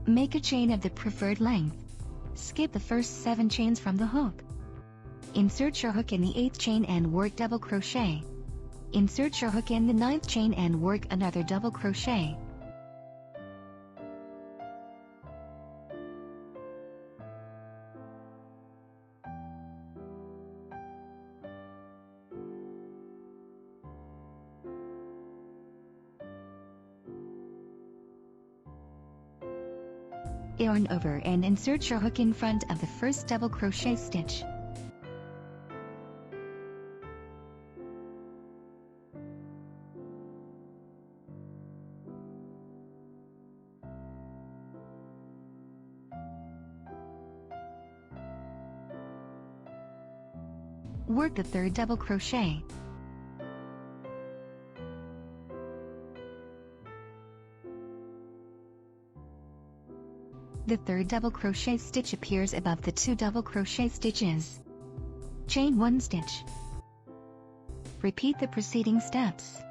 Make a chain of the preferred length. Skip the first 7 chains from the hook. Insert your hook in the 8th chain and work double crochet. Insert your hook in the 9th chain and work another double crochet. Yarn over and insert your hook in front of the first double crochet stitch. Work the 3rd double crochet. The 3rd double crochet stitch appears above the 2 double crochet stitches. Chain 1 stitch. Repeat the preceding steps.